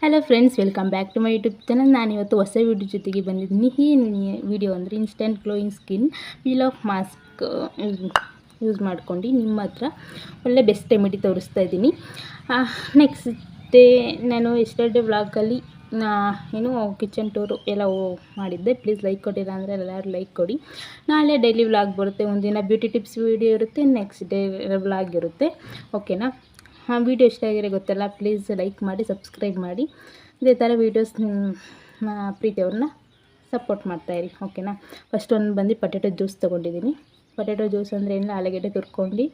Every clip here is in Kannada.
Hello friends, welcome back to my YouTube channel. ನಾನಿವತ್ತು ಹೊಸ ವಿಡಿಯೋ ಜೊತೆಗೆ ಬಂದಿದ್ದೀನಿ. ಈ ವಿಡಿಯೋ ಅಂದರೆ instant glowing skin peel off mask use ಮಾಡ್ಕೊಂಡು ನಿಮ್ಮ ಹತ್ರ ಒಳ್ಳೆ ಬೆಸ್ಟ್ ರೆಮಿಡಿ ತೋರಿಸ್ತಾ ಇದ್ದೀನಿ. ನೆಕ್ಸ್ಟ್ ಡೇ ನಾನು ಎಸ್ಟರ್ಡೇ ವ್ಲಾಗಲ್ಲಿ ಏನು ಕಿಚನ್ ಟೂರು ಎಲ್ಲ ಮಾಡಿದ್ದೆ. ಪ್ಲೀಸ್ ಲೈಕ್ ಕೊಟ್ಟಿಲ್ಲ ಅಂದರೆ ಎಲ್ಲರೂ ಲೈಕ್ ಕೊಡಿ. ನಾಳೆ ಡೈಲಿ ವ್ಲಾಗ್ ಬರುತ್ತೆ. ಒಂದಿನ ಬ್ಯೂಟಿ ಟಿಪ್ಸ್ ವಿಡಿಯೋ ಇರುತ್ತೆ, ನೆಕ್ಸ್ಟ್ ಡೇ ವ್ಲಾಗ್ ಇರುತ್ತೆ. ಓಕೆನಾ? ವಿಡಿಯೋ ಇಷ್ಟ ಆಗಿರೋ ಗೊತ್ತಲ್ಲ, ಪ್ಲೀಸ್ ಲೈಕ್ ಮಾಡಿ, ಸಬ್ಸ್ಕ್ರೈಬ್ ಮಾಡಿ. ಇದೇ ಥರ ವೀಡಿಯೋಸ್ ಪ್ರೀತಿಯವ್ರನ್ನ ಸಪೋರ್ಟ್ ಮಾಡ್ತಾಯಿರಿ. ಓಕೆನಾ? ಫಸ್ಟ್ ಒಂದು ಬಂದು ಪೊಟ್ಯಾಟೊ ಜ್ಯೂಸ್ ತೊಗೊಂಡಿದ್ದೀನಿ. ಪೊಟ್ಯಾಟೊ ಜ್ಯೂಸ್ ಅಂದರೆ ಏನಿಲ್ಲ, ಆಲೂಗಡ್ಡೆ ತುರ್ಕೊಂಡು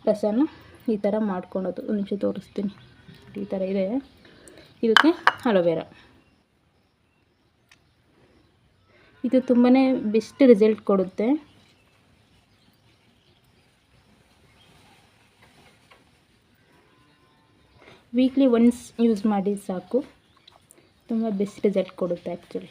ರಸನ ಈ ಥರ ಮಾಡ್ಕೊಳೋದು. ಒಂದು ನಿಮಿಷ ತೋರಿಸ್ತೀನಿ. ಈ ಥರ ಇದೆ. ಇದಕ್ಕೆ ಅಲೋವೆರಾ. ಇದು ತುಂಬಾ ಬೆಸ್ಟ್ ರಿಸಲ್ಟ್ ಕೊಡುತ್ತೆ. ವೀಕ್ಲಿ ಒನ್ಸ್ ಯೂಸ್ ಮಾಡಿ ಸಾಕು, ತುಂಬ ಬೆಸ್ಟ್ ರಿಸಲ್ಟ್ ಕೊಡುತ್ತೆ ಆ್ಯಕ್ಚುಲಿ.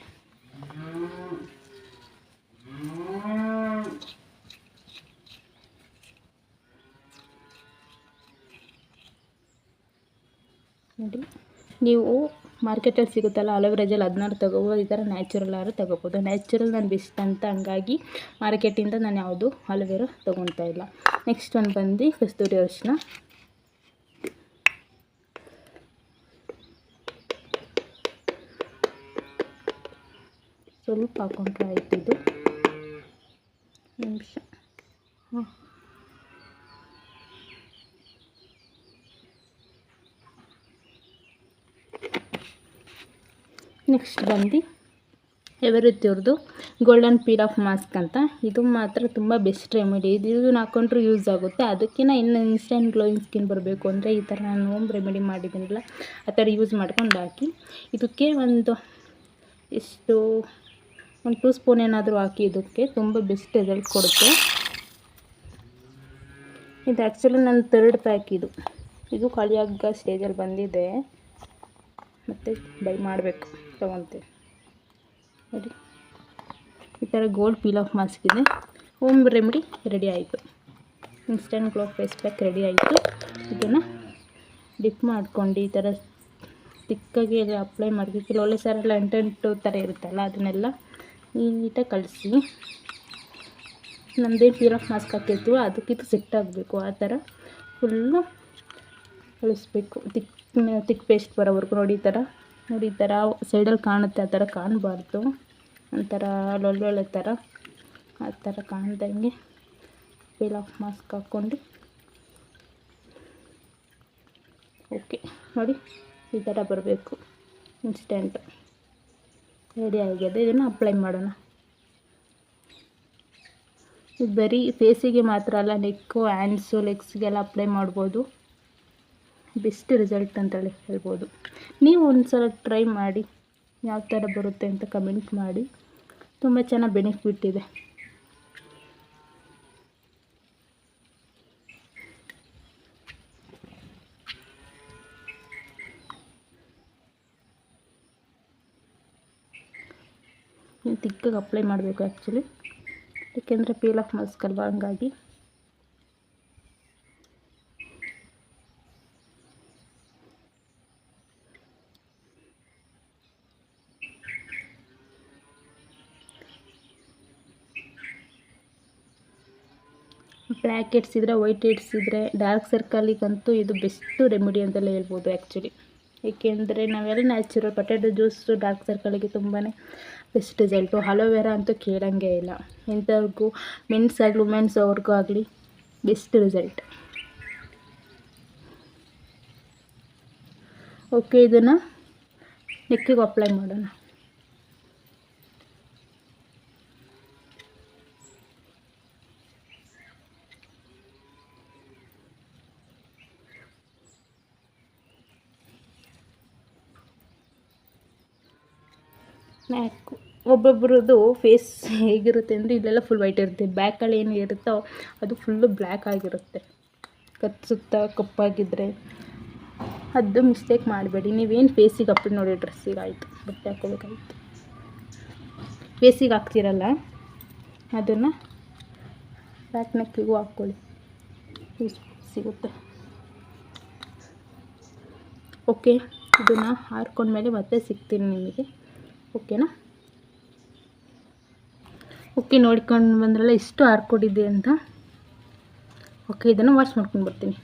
ನೋಡಿ, ನೀವು ಮಾರ್ಕೆಟಲ್ಲಿ ಸಿಗುತ್ತಲ್ಲ ಅಲೋವೆರಾ ಜೆಲ್, 16 ತೊಗೋಬೋದು. ಈ ಥರ ನ್ಯಾಚುರಲ್ ಆದ್ರೂ ತೊಗೋಬೋದು. ನ್ಯಾಚುರಲ್ ನಾನು ಬೆಸ್ಟ್ ಅಂತ, ಹಂಗಾಗಿ ಮಾರ್ಕೆಟಿಂದ ನಾನು ಯಾವುದು ಅಲೋವೆರಾ ತೊಗೊತಾ ಇಲ್ಲ. ನೆಕ್ಸ್ಟ್ ಒಂದು ಬಂದು ಕಸ್ತೂರಿ ಅರಿಶಿನ. ಸ್ವಲ್ಪ ಹಾಕೊಂಡ್ರೆ ಆಯ್ತು. ಇದು ನಿಮಿಷ. ನೆಕ್ಸ್ಟ್ ಬಂದು ಎವರಿಥ್ಯೂರ್ದು ಗೋಲ್ಡನ್ ಪೀಲ್ ಆಫ್ ಮಾಸ್ಕ್ ಅಂತ. ಇದು ಮಾತ್ರ ತುಂಬ ಬೆಸ್ಟ್ ರೆಮಿಡಿ. ಇದು ಹಾಕೊಂಡ್ರೂ ಯೂಸ್ ಆಗುತ್ತೆ. ಅದಕ್ಕಿಂತ ಇನ್ನು ಇನ್ಸ್ಟೆಂಟ್ ಗ್ಲೋಯಿಂಗ್ ಸ್ಕಿನ್ ಬರಬೇಕು ಅಂದರೆ ಈ ಥರ ನಾನು ಹೋಮ್ ರೆಮಿಡಿ ಮಾಡಿದ್ದೀನಲ್ಲ, ಆ ಥರ ಯೂಸ್ ಮಾಡ್ಕೊಂಡು ಹಾಕಿ. ಇದಕ್ಕೆ ಒಂದು 2 ಸ್ಪೂನ್ ಏನಾದರೂ ಹಾಕಿ. ಇದಕ್ಕೆ ತುಂಬ ಬೆಸ್ಟ್ ರಿಸಲ್ಟ್ ಕೊಡುತ್ತೆ. ಇದು ಆ್ಯಕ್ಚುಲಿ ನನ್ನ 3rd ಪ್ಯಾಕ್. ಇದು ಖಾಲಿಯಾಗೋ ಸ್ಟೇಜಲ್ಲಿ ಬಂದಿದೆ. ಮತ್ತು ಬೈ ಮಾಡಬೇಕು, ತೊಗೊತೀನಿ. ನೋಡಿ, ಈ ಥರ ಗೋಲ್ಡ್ ಪೀಲ್ ಆಫ್ ಮಾಸ್ಕ್ ಇದೆ. ಹೋಮ್ ರೆಮಿಡಿ ರೆಡಿ ಆಯಿತು. Instant glow face pack ready ಆಯಿತು. ಇದನ್ನು ಡಿಪ್ ಮಾಡ್ಕೊಂಡು ಈ ಥರ ತಿಕ್ಕಾಗಿ ಅಪ್ಲೈ ಮಾಡಬೇಕು. ಕೆಲವೊಳ್ಳೆ ಸಾರೆಲ್ಲ ಅಂಟು ಥರ ಇರುತ್ತಲ್ಲ, ಅದನ್ನೆಲ್ಲ ನೀಟಾಗಿ ಕಳಿಸಿ. ನಮ್ಮದೇನು ಪೀಲ್ ಆಫ್ ಮಾಸ್ಕ್ ಹಾಕಿರ್ತೀವೋ ಅದಕ್ಕಿಂತ ಸೆಟ್ ಆಗಬೇಕು. ಆ ಥರ ಫುಲ್ಲು ಕಳಿಸ್ಬೇಕು. ತಿಕ್ ಪೇಸ್ಟ್ ಬರೋವರೆಗೂ. ನೋಡಿ ಈ ಥರ ಸೈಡಲ್ಲಿ ಕಾಣುತ್ತೆ, ಆ ಥರ ಕಾಣಬಾರ್ದು. ಒಂಥರ ಒಳ್ಳೊಳ್ಳೆ ಥರ ಆ ಥರ ಕಾಣ್ದಂಗೆ ಪೀಲ್ ಆಫ್ ಮಾಸ್ಕ್ ಹಾಕ್ಕೊಂಡು. ಓಕೆ, ನೋಡಿ ಈ ಥರ ಬರಬೇಕು. ಇನ್ಸ್ಟೆಂಟ್ ರೆಡಿ ಆಗಿದೆ. ಇದನ್ನು ಅಪ್ಲೈ ಮಾಡೋಣ. ಇದು ಬರೀ ಫೇಸಿಗೆ ಮಾತ್ರ ಅಲ್ಲ, ನೆಕ್ಕು, ಹ್ಯಾಂಡ್ಸು, ಲೆಗ್ಸ್ಗೆಲ್ಲ ಅಪ್ಲೈ ಮಾಡ್ಬೋದು. ಬೆಸ್ಟ್ ರಿಸಲ್ಟ್ ಅಂತೇಳಿ ಹೇಳ್ಬೋದು. ನೀವು ಒಂದು ಸಲ ಟ್ರೈ ಮಾಡಿ, ಯಾವ ಥರ ಬರುತ್ತೆ ಅಂತ ಕಮೆಂಟ್ ಮಾಡಿ. ತುಂಬ ಚೆನ್ನಾಗಿ ಬೆನಿಫಿಟ್ ಇದೆ. ತಿಕ್ಕಾಗಿ ಅಪ್ಲೈ ಮಾಡಬೇಕು ಆ್ಯಕ್ಚುಲಿ, ಏಕೆಂದರೆ ಪೀಲ್ ಆಫ್ ಮಾಸ್ಕ್ ಅಲ್ವಾ, ಹಂಗಾಗಿ. ಬ್ಲ್ಯಾಕ್ ಹೆಡ್ಸ್ ಇದ್ದರೆ, ವೈಟ್ ಹೆಡ್ಸ್ ಇದ್ದರೆ, ಡಾರ್ಕ್ ಸರ್ಕಲಿಗಂತೂ ಇದು ಬೆಸ್ಟು ರೆಮಿಡಿ ಅಂತಲೇ ಹೇಳ್ಬೋದು ಆ್ಯಕ್ಚುಲಿ. ಏಕೆಂದರೆ ನಾವೆಲ್ಲ ನ್ಯಾಚುರಲ್. ಪೊಟ್ಯಾಟೊ ಜ್ಯೂಸು ಡಾರ್ಕ್ ಸರ್ಕಲಿಗೆ ತುಂಬಾ ಬೆಸ್ಟ್ ರಿಸಲ್ಟು. ಅಲೋವೆರಾ ಅಂತೂ ಕೇಳೋಂಗೆ ಇಲ್ಲ. ಎಂಥವ್ರಿಗೂ, ಮೆನ್ಸ್ ಆಗಲಿ ವುಮೆನ್ಸ್ ಅವ್ರಿಗೂ ಆಗಲಿ ಬೆಸ್ಟ್ ರಿಸಲ್ಟ್. ಓಕೆ, ಇದನ್ನು ನೆಕ್ಕಿಗೆ ಅಪ್ಲೈ ಮಾಡೋಣ. ಒಬ್ಬೊಬ್ರದ್ದು ಫೇಸ್ ಹೇಗಿರುತ್ತೆ ಅಂದರೆ, ಇಲ್ಲೆಲ್ಲ ಫುಲ್ ವೈಟ್ ಇರುತ್ತೆ, ಬ್ಯಾಕಲ್ಲಿ ಏನು ಇರುತ್ತೋ ಅದು ಫುಲ್ಲು ಬ್ಲ್ಯಾಕ್ ಆಗಿರುತ್ತೆ. ಸುತ್ತ ಕಪ್ಪಾಗಿದ್ದರೆ ಅದು ಮಿಸ್ಟೇಕ್ ಮಾಡಬೇಡಿ. ನೀವೇನು ಫೇಸಿಗೆ ಅಪ್ಲೈ ನೋಡಿ, ಡ್ರೆಸ್ಸಿಗೆ ಆಯಿತು, ಬಟ್ಟೆ ಹಾಕ್ಕೋಬೇಕಾಯ್ತು, ಫೇಸಿಗೆ ಹಾಕ್ತಿರಲ್ಲ ಅದನ್ನು ಬ್ಯಾಕ್ ನೆಕ್ಕಿಗೂ ಹಾಕ್ಕೊಳ್ಳಿ, ಸಿಗುತ್ತೆ. ಓಕೆ, ಇದನ್ನು ಹಾರ್ಕೊಂಡ್ಮೇಲೆ ಮತ್ತೆ ಸಿಗ್ತೀನಿ ನಿಮಗೆ, ಓಕೆನಾ? ಓಕೆ, ನೋಡ್ಕೊಂಡು ಬಂದ್ರಲ್ಲ ಇಷ್ಟು ಹಾರ್ಕೊಂಡಿದ್ದೆ ಅಂತ. ಓಕೆ, ಇದನ್ನು ವಾಶ್ ಮಾಡ್ಕೊಂಡು ಬರ್ತೀನಿ.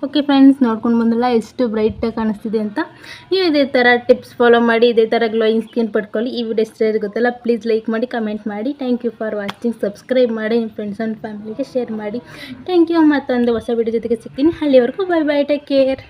ಓಕೆ ಫ್ರೆಂಡ್ಸ್, ನೋಡ್ಕೊಂಡು ಬಂದ್ರಲ್ಲ ಎಷ್ಟು ಬ್ರೈಟಾಗಿ ಕಾಣಿಸ್ತಿದೆ ಅಂತ. ನೀವು ಇದೇ ಥರ ಟಿಪ್ಸ್ ಫಾಲೋ ಮಾಡಿ ಇದೇ ಥರ ಗ್ಲೋಯಿಂಗ್ ಸ್ಕಿನ್ ಪಡ್ಕೊಳ್ಳಿ. ಈ ವಿಡಿಯೋ ಇಷ್ಟ ಗೊತ್ತಲ್ಲ, ಪ್ಲೀಸ್ ಲೈಕ್ ಮಾಡಿ, ಕಮೆಂಟ್ ಮಾಡಿ. Thank you for watching. Subscribe ಮಾಡಿ, ನಿಮ್ಮ ಫ್ರೆಂಡ್ಸ್ ಆ್ಯಂಡ್ ಫ್ಯಾಮಿಲಿಗೆ ಶೇರ್ ಮಾಡಿ. Thank you. ಮತ್ತೊಂದು ಹೊಸ ವಿಡಿಯೋ ಜೊತೆಗೆ ಸಿಗ್ತೀನಿ. ಅಲ್ಲಿವರೆಗೂ ಬೈ ಬೈ, ಟೇಕ್ ಕೇರ್.